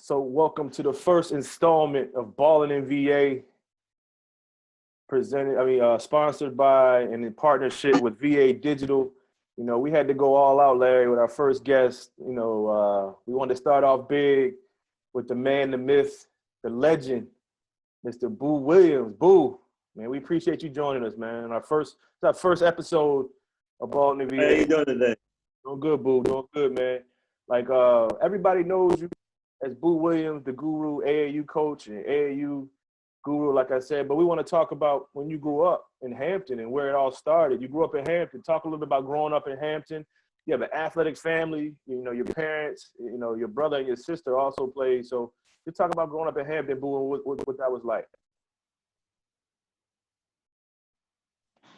So welcome to the first installment of Ballin VA, sponsored by and in partnership with VA Digital. You know, we had to go all out, Larry, with our first guest. You know, we wanted to start off big with the man, the myth, the legend, Mr. Boo Williams. Boo, man, we appreciate you joining us, man. It's our first episode of Ballin VA. How you doing today? Doing good, Boo. Doing good, man. Like everybody knows you as Boo Williams, the guru, AAU coach, and AAU guru, like I said. But we want to talk about when you grew up in Hampton and where it all started. You grew up in Hampton. Talk a little bit about growing up in Hampton. You have an athletic family. You know, your parents, you know, your brother and your sister also played. So just talk about growing up in Hampton, Boo, and what that was like.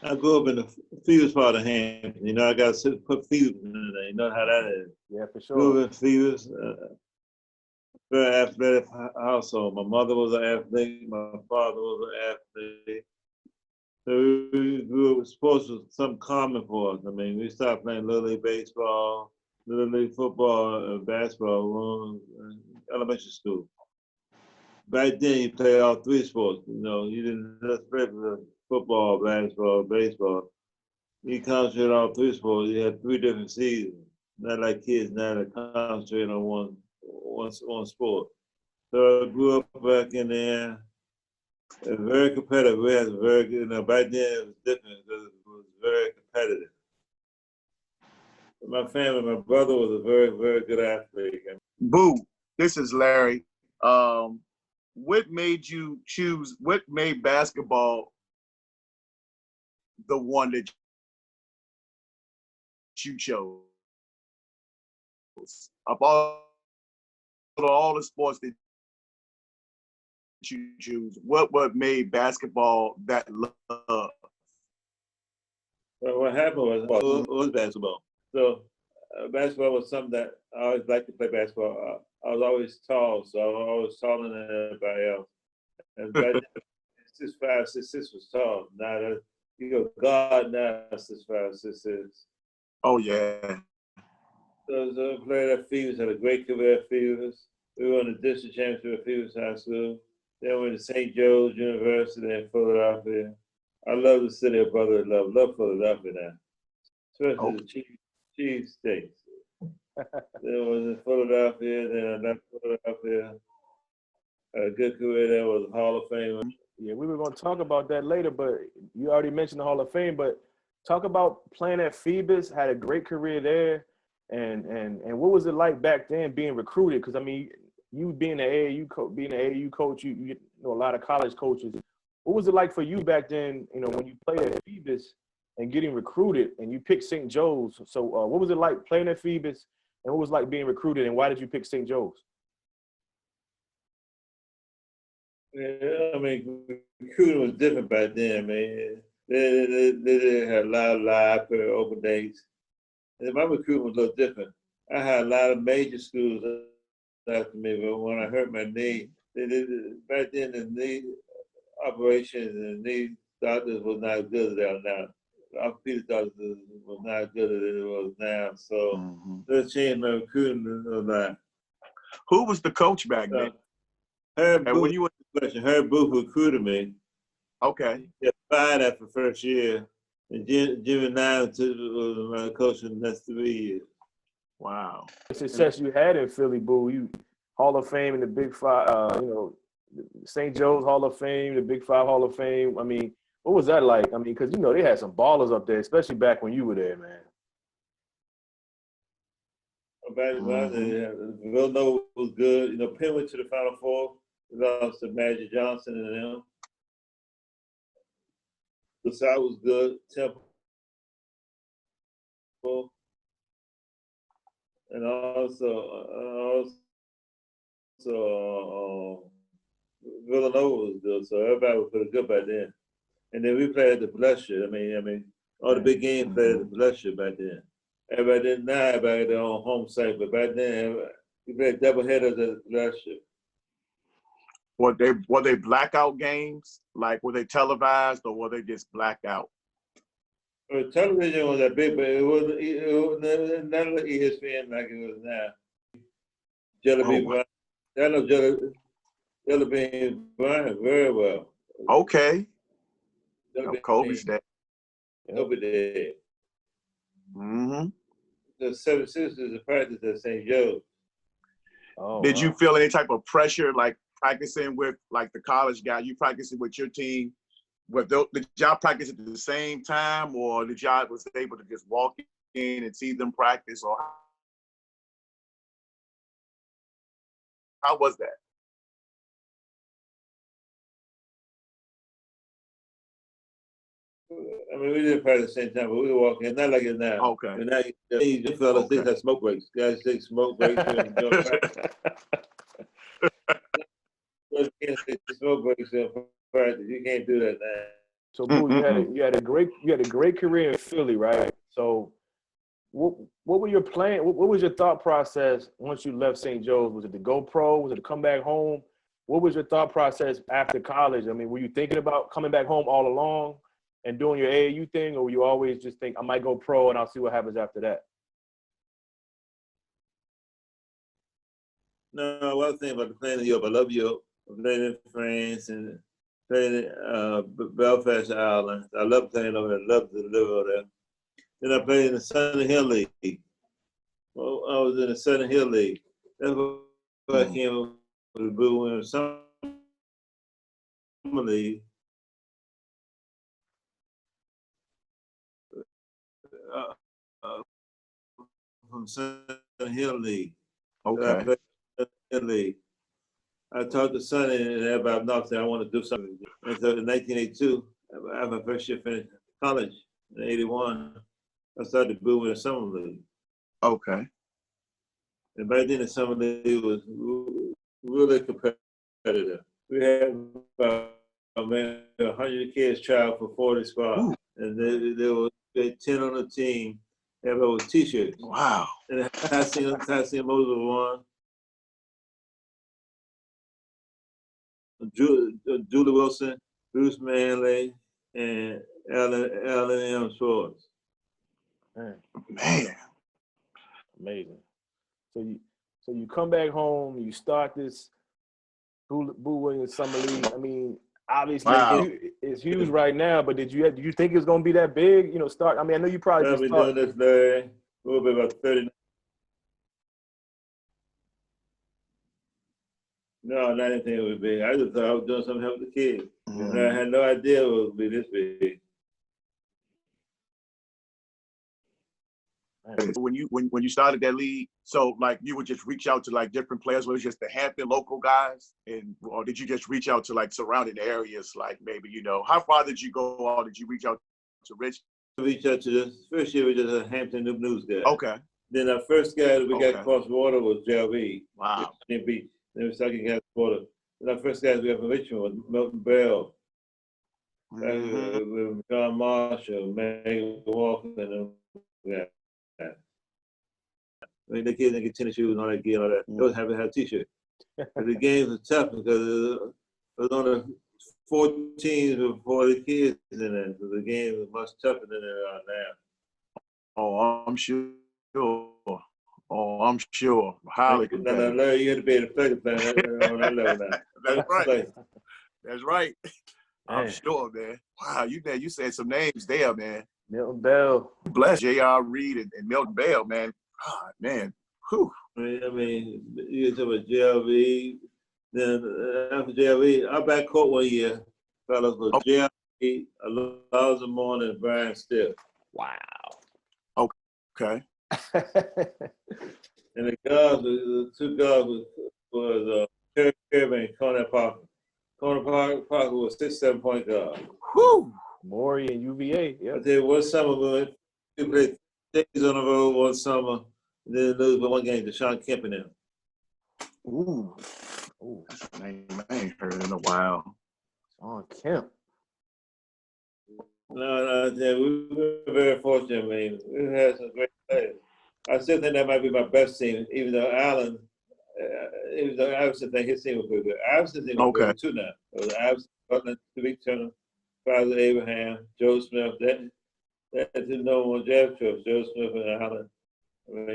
I grew up in the Phoebus part of Hampton. You know, I got to put Phoebus in there. You know how that is. Yeah, for sure. Grew up in Phoebus, very athletic household. My mother was an athlete. My father was an athlete. So we grew up, sports was something common for us. I mean, we started playing Little League baseball, Little League football, and basketball in elementary school. Back then, you played all three sports. You know, you didn't just play for football, basketball, baseball. You concentrated on all three sports. You had 3 different seasons. Not like kids now that concentrate on one sport. So I grew up back in there. Very competitive. We had very good. You know, back then it was different because it was very competitive. My family, my brother was a very, very good athlete. Boo, this is Larry. What made you choose? What made basketball the one that you chose? Of all the sports that you choose, what made basketball that love? Well, what happened was basketball. So basketball was something that I always liked to play basketball. I was always tall, so I was always taller than everybody else. And back then, 6'5", 6'6" was tall. Now that you go guard now, 6'5", 6'6". Oh yeah. So I played at Phoebus, had a great career at Phoebus. We won the district championship at Phoebus High School. Then went to St. Joe's University in Philadelphia. I love the city of brotherly love. Love Philadelphia now, especially the cheese steaks. Then I was in Philadelphia. Then I left Philadelphia. Had a good career there. Was a Hall of Famer. Yeah, we were going to talk about that later, but you already mentioned the Hall of Fame. But talk about playing at Phoebus. Had a great career there, and what was it like back then being recruited? Because I mean, you being an AAU coach, you know a lot of college coaches. What was it like for you back then? You know, when you played at Phoebus and getting recruited, and you picked St. Joe's. So, what was it like playing at Phoebus, and what was it like being recruited, and why did you pick St. Joe's? Yeah, I mean, recruiting was different back then, man. They had a lot of live open dates. And my recruitment was a little different. I had a lot of major schools after me, but when I hurt my knee, back then the knee operations and knee doctors was not good as they are now. The orthopedic doctors was not good as it was now. So that changed my recruiting a lot. Who was the coach back then? Herb Booth recruited me. Okay. He got fired after the first year. And Jimmy Nine was my coach for the next 3 years. Wow. The success you had in Philly, Boo, you Hall of Fame in the Big Five, you know, St. Joe's Hall of Fame, the Big Five Hall of Fame. I mean, what was that like? I mean, because, you know, they had some ballers up there, especially back when you were there, man. Back when Villanova was good. You know, Penn went to the Final Four. We lost to Magic Johnson and them. The South was good. Temple. And also Villanova was good. So everybody was pretty good back then. And then we played at the Blusher. I mean, all the big games played at the Blusher back then. Everybody didn't know everybody had their own home site, but back then we played double headers at the Blusher. Were they blackout games? Like, were they televised or were they just blackout? Well, television was that big, but it wasn't none of the ESPN like it was now. Jelly Bean Brown, I know Jelly Bean Bryant very well. Okay. Jelly Kobe's Bean, dad. Kobe did. Mm-hmm. The 76ers is a practice at St. Joe's. Oh, Did wow. you feel any type of pressure, like practicing with like the college guy? You practicing with your team? Did y'all practice at the same time, or did y'all was able to just walk in and see them practice, or how was that? I mean, we didn't practice at the same time, but we were walking. Not like it now. Okay. And now you fellas, Okay. they have smoke breaks. Guys take smoke breaks and don't practice. You can't take smoke breaks and practice. You can't do that now. So, Boo, you had a great career in Philly, right? So, what were your plan? What was your thought process once you left St. Joe's? Was it to go pro? Was it to come back home? What was your thought process after college? I mean, were you thinking about coming back home all along and doing your AAU thing, or were you always just think I might go pro and I'll see what happens after that? No, I was thinking about playing in Europe. I love Europe. I played in France and played in Belfast Island. I love playing over there. I love to live over there. Then I played in the Southern Hill League. Well, I was in the Southern Hill League. That's where I came with the Blue Wings Summer League. From Southern Hill League. Okay. I played in the Hill League. I talked to Sonny and everybody knows that I want to do something. And so in 1982, after my first year finished college, in 81, I started the Blue Wings Summer League. Okay. And back then the Summer League was really competitive. We had about 100 kids try out for 40 spots. Ooh. And there were 10 on the team. Everybody with t-shirts. Wow. And Tyson Moses won. Julie Wilson, Bruce Manley, and Alan M. Schwartz. Man. Amazing. So you come back home, you start this Boo Williams Summer League. I mean, obviously it's huge right now, but did you think it was gonna be that big? You know, start. I mean, I know you probably I've been doing this, Larry, a little bit about 30. No, not anything it would be. I just thought I was doing something to help the kids. Mm-hmm. And I had no idea it would be this big. When you started that league, so like you would just reach out to like different players, was it just the Hampton local guys, or did you just reach out to like surrounding areas, like maybe, you know, how far did you go, or did you reach out to Rich? Reach out to the first year we just a Hampton News guy. Okay. Then our first guy that we got across the water was JLB. Wow. Then we started getting across the water. Then our first guys we got from Richmond was Milton Bell, with John Marshall, Meg Walker, and I mean, the kids didn't get tennis shoes and all that gear and all that. They was happy to have t-shirts. But the games were tough because it was only 4 teams with 40 kids in it. So the game was much tougher than they are now. Oh, I'm sure. I'm sure. Highly competitive. No, you had to be able to play the plan on that level now. That's right. That's right. Man. I'm sure, man. Wow, you said some names there, man. Milton Bell. Bless J.R. Reed and Milton Bell, man. God, man. Whew. I mean, you talk about JLV. Then after JLV, our backcourt one year, fellas, was JLV, Alonzo Moore, and Brian Stiff. Wow. Okay. And the guards, the 2 guards was Terry Kirby and Conor Parker. Conor Parker was 6'7" point guard. Whew. Maury and UVA. Yeah. I tell you, one summer we played days on the road one summer, and then lose by 1 game to Sean Kemp and them. Ooh. That's a name I ain't heard in a while. Sean Kemp. No, we were very fortunate. I mean, we had some great players. I still think that might be my best team, even though Allen, even though Iverson think his team was pretty good. Iverson's team was good too now. It was Iverson, Butler, Tariq Turner, Father Abraham, Joe Smith. That didn't know one draft trips, Joe Smith and Allen. I mean,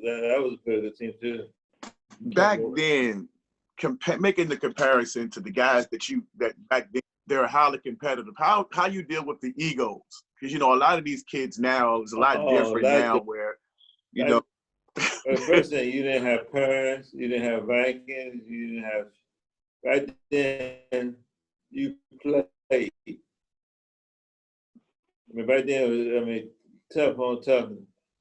that was a pretty good team too. Back then, making the comparison to the guys that back then, they're highly competitive. How you deal with the egos? Because a lot of these kids now is a lot different now. Where first thing, you didn't have parents, you didn't have rankings, you didn't have. Right then, you played. Right then, tough on tough.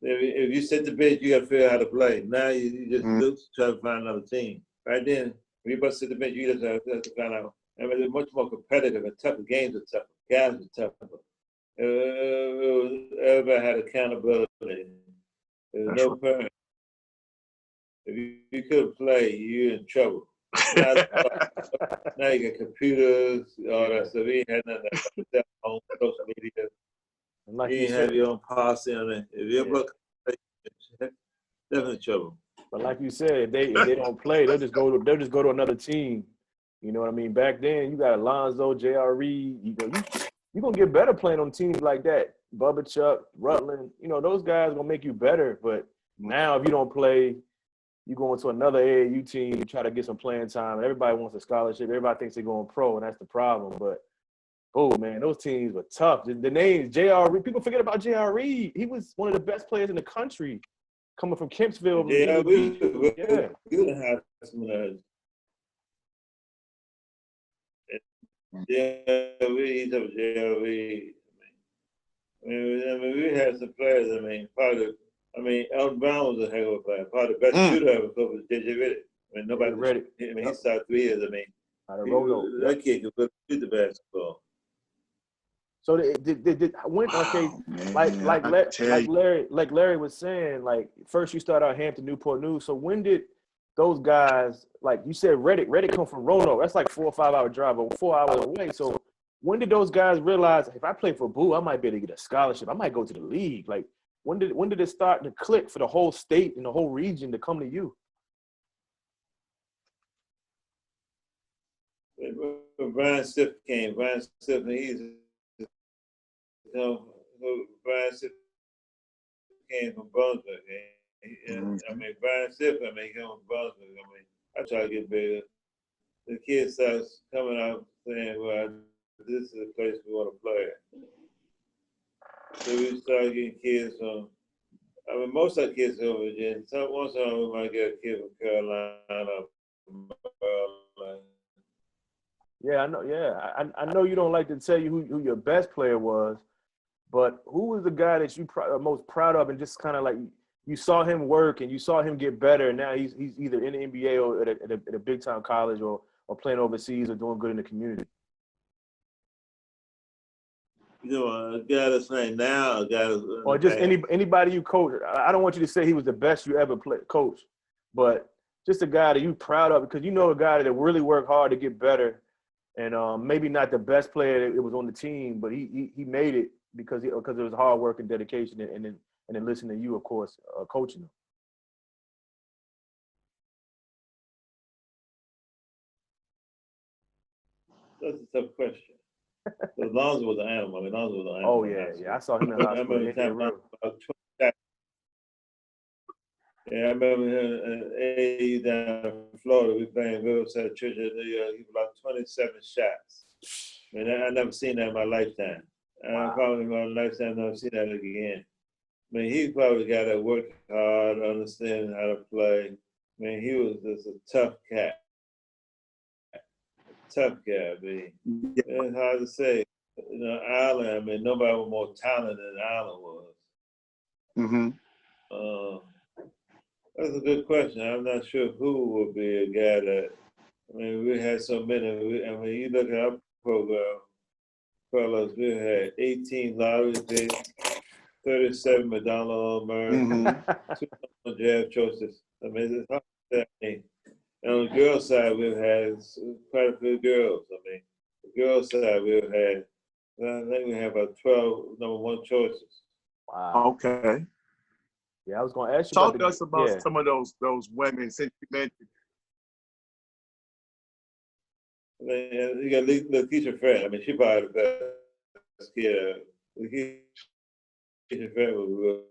If you set the bench, you got to figure out how to play. Now you just look to try to find another team. Right then, when you about to set the bench, you just have to find out. It's much more competitive and tougher. Games are tougher. Guys are tougher. Everybody had accountability. There's no parent. If you couldn't play, you're in trouble. Now you got computers, all that stuff. You ain't had nothing like on social media. Like you ain't have your own policy on it. If you're definitely trouble. But like you said, if they don't play, they'll just go to another team. You know what I mean? Back then, you got Alonzo, J.R.E. You're gonna get better playing on teams like that. Bubba Chuck, Rutland, those guys gonna make you better. But now, if you don't play, you go into another AAU team, you try to get some playing time, and everybody wants a scholarship. Everybody thinks they're going pro, and that's the problem. But, man, those teams were tough. The name J.R.E., people forget about J.R.E. He was one of the best players in the country coming from Kempsville. Yeah, we have some of those. JRE. We had some players. Elton Brown was a heck of a player. Probably the best shooter ever was JJ Redick. Nobody ready. He started 3 years. That kid could shoot the basketball. So like Larry was saying, like first you start out Hampton, Newport News. So when did those guys, like you said, Redick come from Roanoke? That's like 4 or 5 hour drive, or 4 hours away. So when did those guys realize if I play for Boo, I might be able to get a scholarship? I might go to the league. Like when did it start to click for the whole state and the whole region to come to you? When Brian Stiff came, Brian Stiff came from Brunswick. Brian Stiff, he came from Brunswick. I try to get bigger. The kids starts coming out saying, well, this is the place we want to play at. So we started getting kids from, most of the kids from Virginia. Once in a while we might get a kid from Carolina. Yeah, I know. Yeah, I know you don't like to tell you who your best player was, but who was the guy that you are most proud of, and just kind of like you saw him work and you saw him get better, and now he's either in the NBA or at a big time college or playing overseas or doing good in the community. A guy that's playing now, a guy that's or just anybody you coach. I don't want you to say he was the best you ever coached, but just a guy that you proud of because a guy that really worked hard to get better. And maybe not the best player that it was on the team, but he made it because it was hard work and dedication, and then listening to you, of course, coaching him. That's a tough question. Lonzo was an animal. Lonzo was an animal. Oh yeah. I saw him in high school. I remember him in down in Florida. We playing Riverside Church in New York. He blocked 27 shots. I never seen that in my lifetime. Wow. Probably in my lifetime, I've never seen that again. He probably got to work hard, understand how to play. He was just a tough cat. Tough guy, It's hard to say. Allen, nobody was more talented than Allen was. Mm-hmm. That's a good question. I'm not sure who would be a guy that, we had so many. You look at our program, fellas, we had 18 lottery picks, 37 McDonald All-American, 2 draft choices. It's hard to say. And on the girls' side, we've had quite a few girls. The girls' side, we've had, I think we have about 12 number 1 choices. Wow. Okay. Yeah, I was going to ask you. Talk to us about some of those women since you mentioned. You got Lakeisha Fred. She probably the best kid. Lakeisha Fred was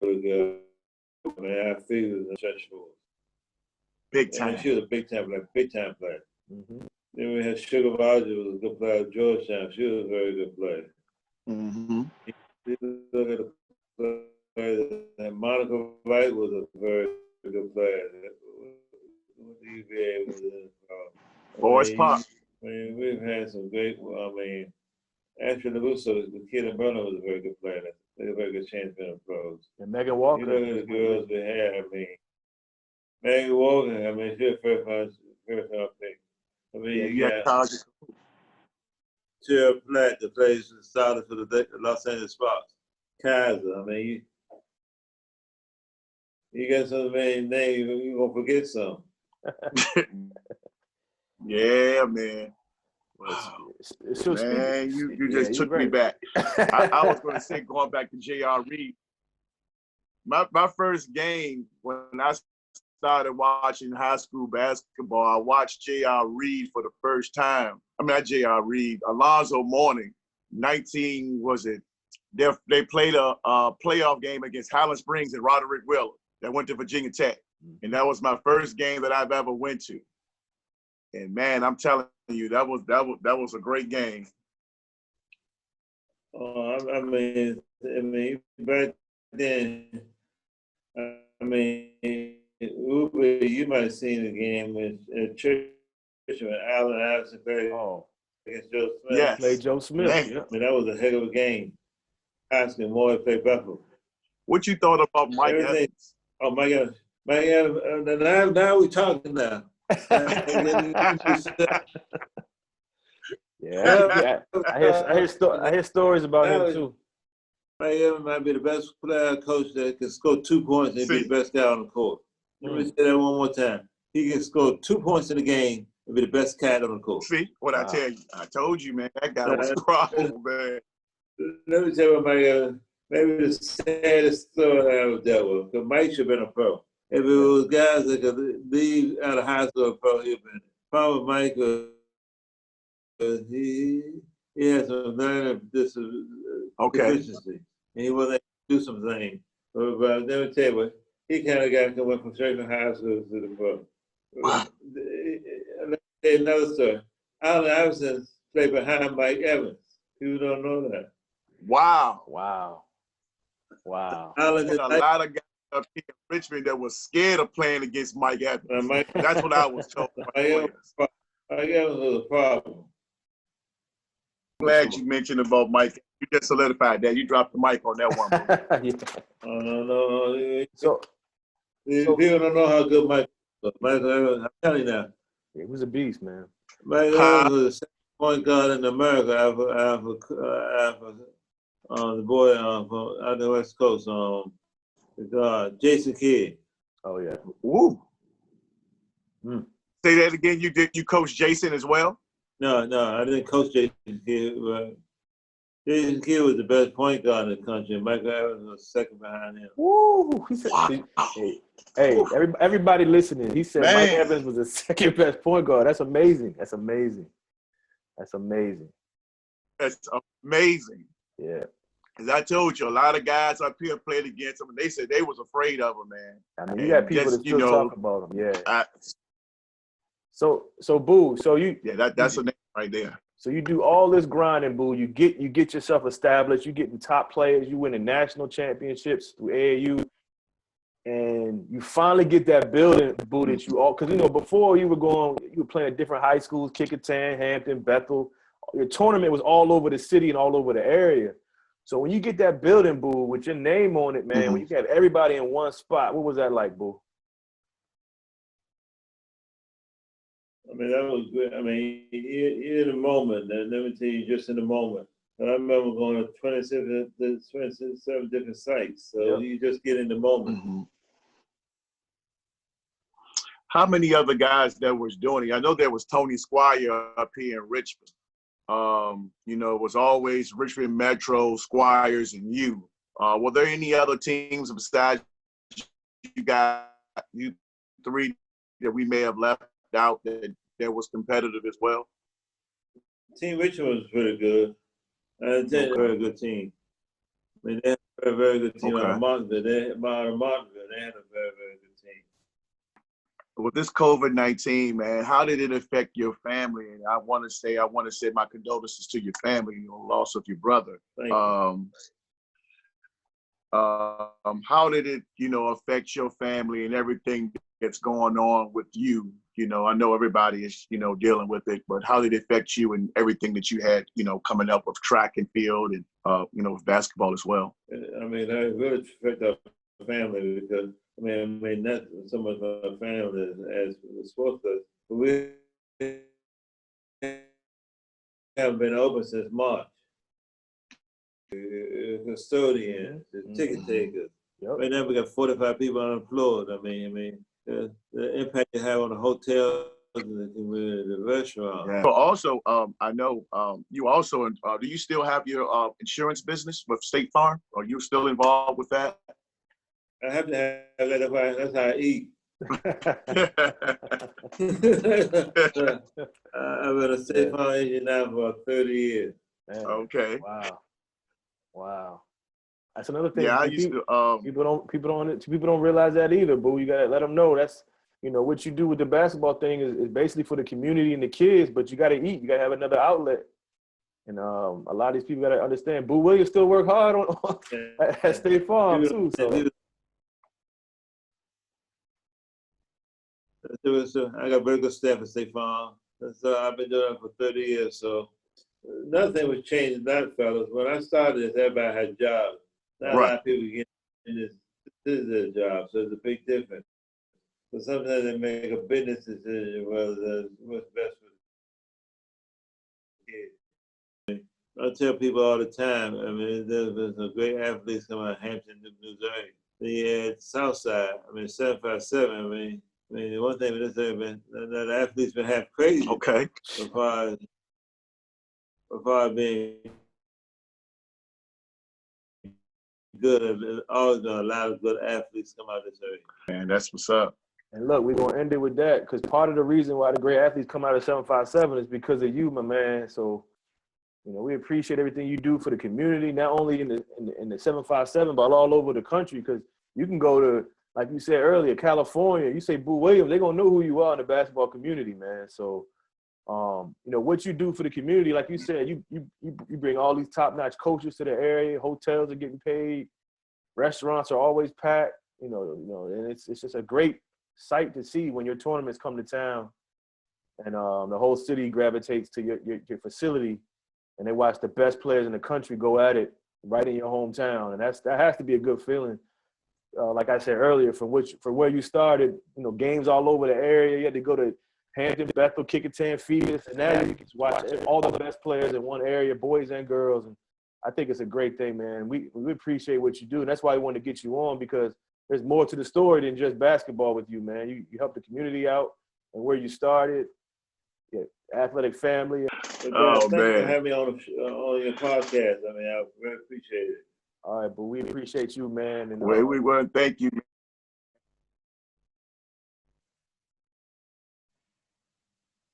really good. I feel the stretch for. Big I mean, time. she was a big time player. Mm-hmm. Then we had Sugar Rogers, who was a good player at Georgetown. She was a very good player. Mm-hmm. You look at the player, and Monica Wright was a very good player. What the UVA was in. Forest Park. I mean, we've had some great. I mean, Ashley LaRusso, the kid in Burner, was a very good player. They had a very good chance being pros. And Megan You Walker. look at the girls we had. I mean, Maggie Walker. I mean, she's a first round pick. I mean, Yeah, you got college. Tara Platt, that plays started for the Los Angeles Sparks. Kaiser. I mean, you got so many names, you're gonna forget some. Yeah, man. So Man, you just took me right. back. I was going to say, going back to J.R. Reed, my first game when I started watching high school basketball, I watched J.R. Reed for the first time. I mean, not J.R. Reed, Alonzo Mourning, 19, was it? They played a playoff game against Highland Springs and Roderick Wheeler that went to Virginia Tech. And that was my first game that I've ever went to. And man, I'm telling you, that was a great game. I mean, back then, I mean, Uber, you might have seen the game with Church when Allen Iverson played against Joe Smith. Yes. Played Joe Smith. Man. Yeah. I mean, that was a heck of a game. Asking Moore played Bethel. What you thought about Mike Evans? Oh my gosh. Mike Evans, now we're talking now. Yeah, I hear stories about him too. Mike Evans might be the best player coach that can score 2 points and be the best guy on the court. Let me say that one more time. He can score 2 points in the game and be the best cat on the court. See what I tell you? I told you, man. That guy was strong, man. Let me tell you about Mike Evans. Maybe the saddest story I ever dealt with. Because Mike should have been a pro. If it was guys that could leave out of high school pro, he'd have been. Problem with Mike was he had some learning deficiency. And he wasn't able to do some things. But let me tell you what, he kind of got went from straight from high school to the pro. Wow. Let me tell you another story. Allen Iverson played behind Mike Evans. People don't know that. Wow. Allen a lot of guys up here in Richmond that was scared of playing against Mike Evans. That's what I was told. Mike Evans was a problem. Glad you mentioned about Mike. You just solidified that. You dropped the mic on that one. Yeah. Oh, no. So people don't know how good Mike was. Mike Evans, I'm telling you now. He was a beast, man. Mike Evans was the second point guard in America after the boy from out the West Coast, the guard, Jason Kidd. Oh, yeah. Woo. Say that again. You coached Jason as well? No, I didn't coach Jason Kidd. Jason Kidd was the best point guard in the country. Michael Evans was second behind him. Woo! He said, hey, everybody listening, he said Mike Evans was the second best point guard. That's amazing. That's amazing. Yeah. Because I told you, a lot of guys up here played against him, and they said they was afraid of him, man. I mean, you got people that still talk about him. Yeah. So Boo, that's a name right there. So you do all this grinding, Boo. You get yourself established. You getting top players. You winning national championships through AAU, and you finally get that building, Boo, that you all. Because before you were playing at different high schools, Kickinton, Hampton, Bethel. Your tournament was all over the city and all over the area. So when you get that building, Boo, with your name on it, man, when you had everybody in one spot, what was that like, Boo? I mean, that was good. I mean, in the moment, and let me tell you, just in the moment. I remember going to 27 different sites. So you just get in the moment. Mm-hmm. How many other guys that was doing it? I know there was Tony Squire up here in Richmond. It was always Richmond Metro, Squires, and you. Were there any other teams besides you three that we may have left out that was competitive as well? Team Richmond was pretty good. A very good team. I mean, they had a very, very good team out of Martinsville. They had a very, very good team. with this COVID-19, man, how did it affect your family? And I want to say my condolences to your family, loss of your brother. Thank you. How did it, affect your family and everything that's going on with you? I know everybody is, dealing with it, but how did it affect you and everything that you had, coming up with track and field and, with basketball as well? I mean, that really affect our family because, not so much our family as the sports players. We haven't been open since March. Custodians, the ticket takers. Yep. Right now we got 45 people unemployed. The impact you have on the hotels and the restaurant. Yeah. So also, I know you also, do you still have your insurance business with State Farm? Are you still involved with that? I have to have that. That's how I eat. I've been a State Farm agent now for 30 years. Man. Okay. Wow. That's another thing. Yeah, I used to. People don't realize that either. But you gotta let them know that's what you do with the basketball thing is basically for the community and the kids. But you gotta eat. You gotta have another outlet. And a lot of these people gotta understand. Boo Williams still work hard on at State Farm too. So I got very good staff at State Farm. So I've been doing it for 30 years. So nothing was changing that, fellas. When I started this, everybody had jobs. Now a lot of people get in this is their job, so there's a big difference. So sometimes they make a business decision whether what's best for the kids. I tell people all the time, there's been some great athletes coming out of Hampton, Missouri. Then at Southside, 757, the one thing with this thing, the athletes been half crazy. Okay. As far as being good, and always been a lot of good athletes come out of this area. Man, that's what's up. And look, we're gonna end it with that because part of the reason why the great athletes come out of 757 is because of you, my man. So, we appreciate everything you do for the community, not only in the 757, but all over the country. Because you can go to, like you said earlier, California. You say Boo Williams, they're gonna know who you are in the basketball community, man. So, what you do for the community, like you said, you bring all these top-notch coaches to the area. Hotels are getting paid, restaurants are always packed. And it's just a great sight to see when your tournaments come to town, and the whole city gravitates to your facility, and they watch the best players in the country go at it right in your hometown, and that has to be a good feeling. Like I said earlier, from where you started, games all over the area. You had to go to Hampton, Bethel, Kickingham, Phoebus, and now you can watch all the best players in one area, boys and girls. And I think it's a great thing, man. We appreciate what you do, and that's why we wanted to get you on, because there's more to the story than just basketball with you, man. You help the community out and where you started, your athletic family. Thanks for having me on your podcast. I really appreciate it. All right, but we appreciate you, man. And we want to thank you,